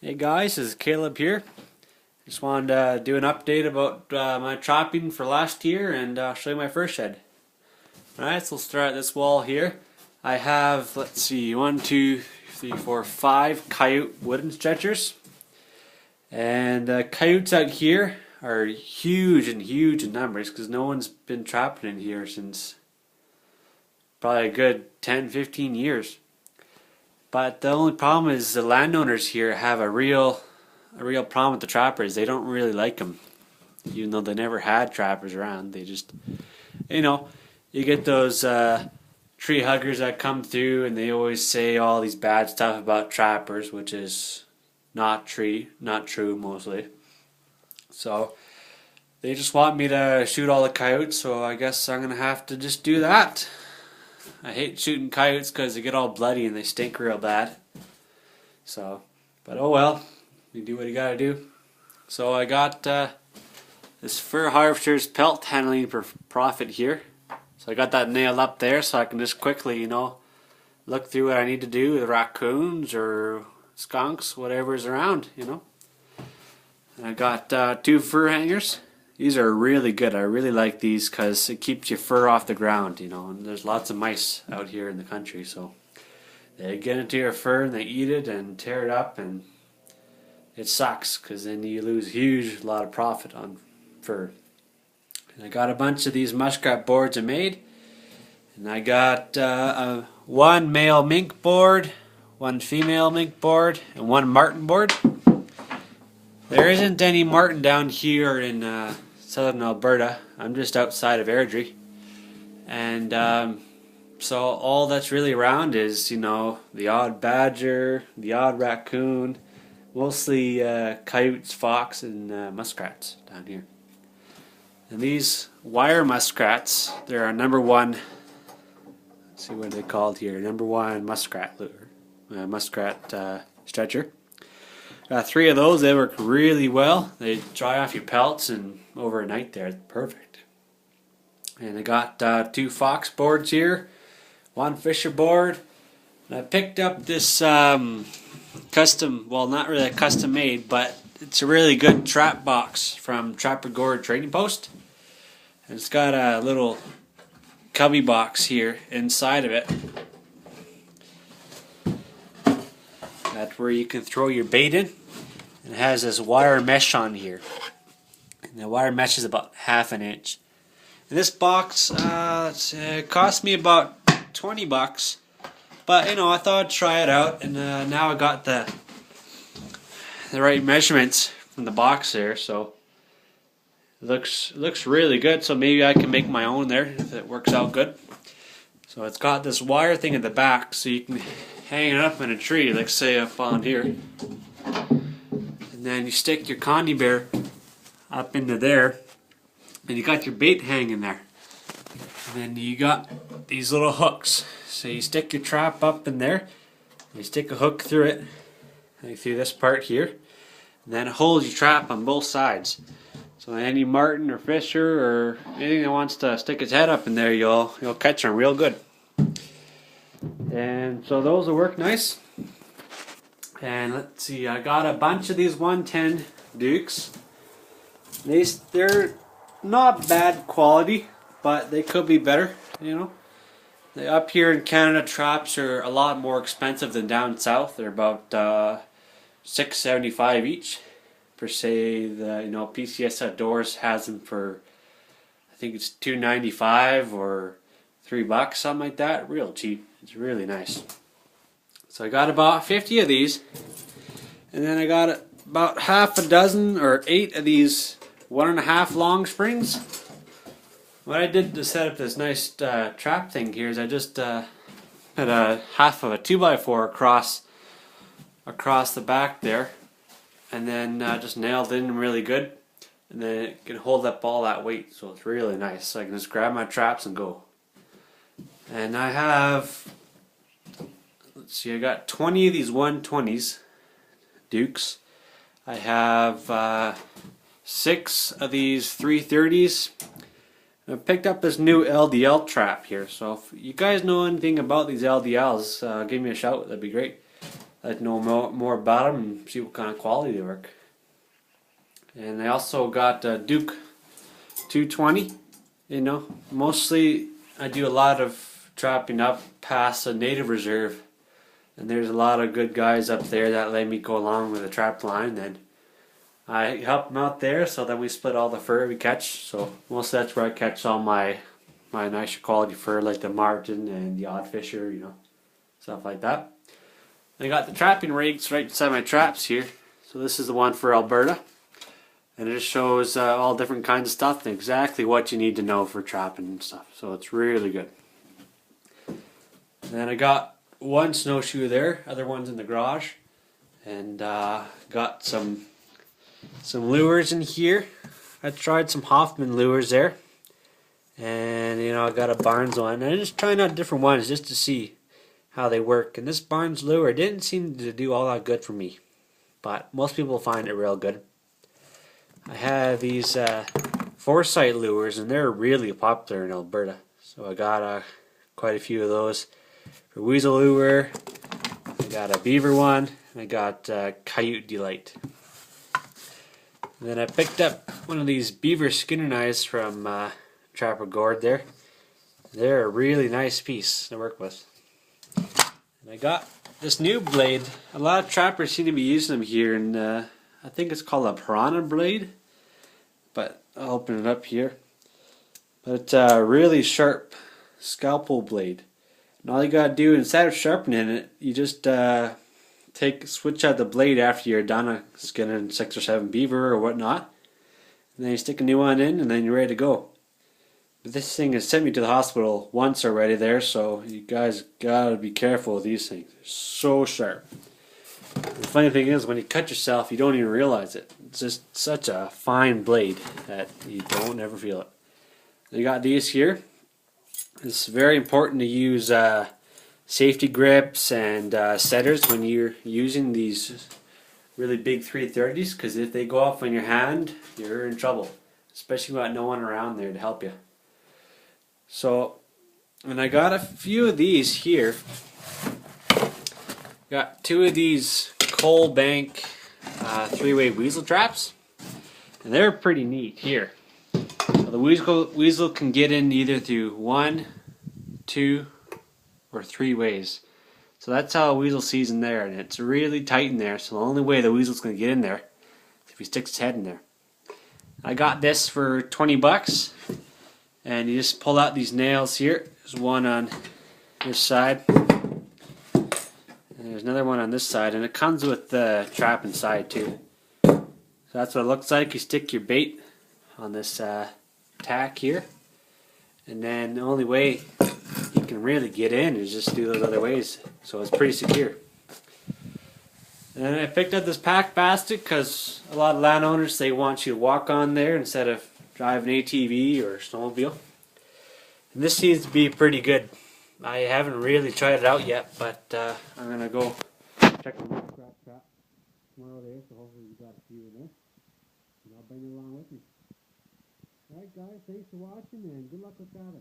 Hey guys, this is Caleb here. Just wanted to do an update about my trapping for last year and show you my fur shed. Alright, so we'll start at this wall here. I have, let's see, 1, 2, 3, 4, 5 coyote wooden stretchers. And coyotes out here are huge in numbers because no one's been trapping in here since probably a good 10, 15 years. But the only problem is the landowners here have a real problem with the trappers. They don't really like them, even though they never had trappers around. They just, you get those tree huggers that come through, and they always say all these bad stuff about trappers, which is not true mostly. So they just want me to shoot all the coyotes. So I guess I'm gonna have to just do that. I hate shooting coyotes because they get all bloody and they stink real bad. So, but oh well, you do what you gotta do. So I got this Fur Harvester's pelt handling profit here. So I got that nailed up there so I can just quickly, look through what I need to do with raccoons or skunks, whatever's around, And I got 2 fur hangers. These are really good. I really like these because it keeps your fur off the ground, and there's lots of mice out here in the country, so they get into your fur and they eat it and tear it up, and it sucks because then you lose a lot of profit on fur. And I got a bunch of these muskrat boards I made, and I got one male mink board, one female mink board, and one marten board. There isn't any marten down here in southern Alberta. I'm just outside of Airdrie. And so all that's really around is, the odd badger, the odd raccoon, mostly coyotes, fox, and muskrats down here. And these wire muskrats, they're our number one, let's see what they're called here, number one muskrat lure, muskrat stretcher. Got 3 of those. They work really well. They dry off your pelts and overnight they're perfect. And I got 2 fox boards here, 1 fisher board. And I picked up this custom, well, not really a custom made, but it's a really good trap box from Trapper Gore Trading Post. And it's got a little cubby box here inside of it. That's where you can throw your bait in. And it has this wire mesh on here. And the wire mesh is about 1/2 inch. And this box cost me about $20. But I thought I'd try it out, and now I got the right measurements from the box there, so it looks really good. So maybe I can make my own there if it works out good. So it's got this wire thing at the back, so you can hang it up in a tree, like say up on here. And then you stick your condy bear up into there, and you got your bait hanging there. And then you got these little hooks. So you stick your trap up in there, and you stick a hook through it, like through this part here, and then it holds your trap on both sides. So any marten or fisher or anything that wants to stick its head up in there, you'll catch them real good. And so those will work nice. And let's see, I got a bunch of these 110 Dukes. They're not bad quality, but they could be better, Up here in Canada, traps are a lot more expensive than down south. They're about $6.75 each. Per se, the PCS Outdoors has them for, I think it's $2.95 or $3, something like that. Real cheap. It's really nice. So I got about 50 of these, and then I got about 6 or 8 of these 1.5 long springs. What I did to set up this nice trap thing here is I just put a 1/2 of a 2x4 across the back there, and then just nailed it in really good, and then it can hold up all that weight, so it's really nice. So I can just grab my traps and go. And I have, let's see, I got 20 of these 120s Dukes. I have 6 of these 330s. I picked up this new LDL trap here, so if you guys know anything about these LDLs, give me a shout, that'd be great. I'd like to know more about them and see what kind of quality they work. And I also got Duke 220. You know, mostly I do a lot of trapping up past a native reserve, and there's a lot of good guys up there that let me go along with a trap line. And I help them out there, so then we split all the fur we catch. So mostly that's where I catch all my nicer quality fur, like the marten and the odd fisher, you know, stuff like that. I got the trapping rigs right beside my traps here. So this is the one for Alberta, and it just shows all different kinds of stuff and exactly what you need to know for trapping and stuff. So it's really good. And then I got one snowshoe there, other one's in the garage, and got some lures in here. I tried some Hoffman lures there, and you know, I got a Barnes one, and I just trying out different ones just to see how they work. And this Barnes lure didn't seem to do all that good for me, but most people find it real good. I have these Foresight lures, and they're really popular in Alberta, so I got quite a few of those. For weasel lure, I got a beaver one, and I got Coyote Delight. And then I picked up one of these beaver skinner knives from Trapper Gord there. They're a really nice piece to work with. And I got this new blade. A lot of trappers seem to be using them here, and I think it's called a piranha blade. But I'll open it up here. But it's a really sharp scalpel blade. And all you gotta do, instead of sharpening it, you just switch out the blade after you're done skinning 6 or 7 beaver or whatnot. And then you stick a new one in, and then you're ready to go. But this thing has sent me to the hospital once already there, so you guys gotta be careful with these things. They're so sharp. The funny thing is, when you cut yourself, you don't even realize it. It's just such a fine blade that you don't ever feel it. You got these here. It's very important to use safety grips and setters when you're using these really big 330s, because if they go off on your hand, you're in trouble, especially with no one around there to help you. So, and I got a few of these here. Got 2 of these Coal Bank 3-way weasel traps, and they're pretty neat here. So the weasel can get in either through 1, 2, or 3 ways. So that's how a weasel sees in there, and it's really tight in there, so the only way the weasel's going to get in there is if he sticks his head in there. I got this for 20 bucks, and you just pull out these nails here. There's one on this side, and there's another one on this side, and it comes with the trap inside too. So that's what it looks like. You stick your bait on this tack here, and then the only way you can really get in is just do those other ways, so it's pretty secure. And I picked up this pack basket because a lot of landowners, they want you to walk on there instead of drive an ATV or snowmobile. And this seems to be pretty good. I haven't really tried it out yet, but I'm going to go check the muskrat trap tomorrow there, so hopefully we got a few in there. And I'll bring it along with me. Alright guys, thanks for watching, and good luck with that.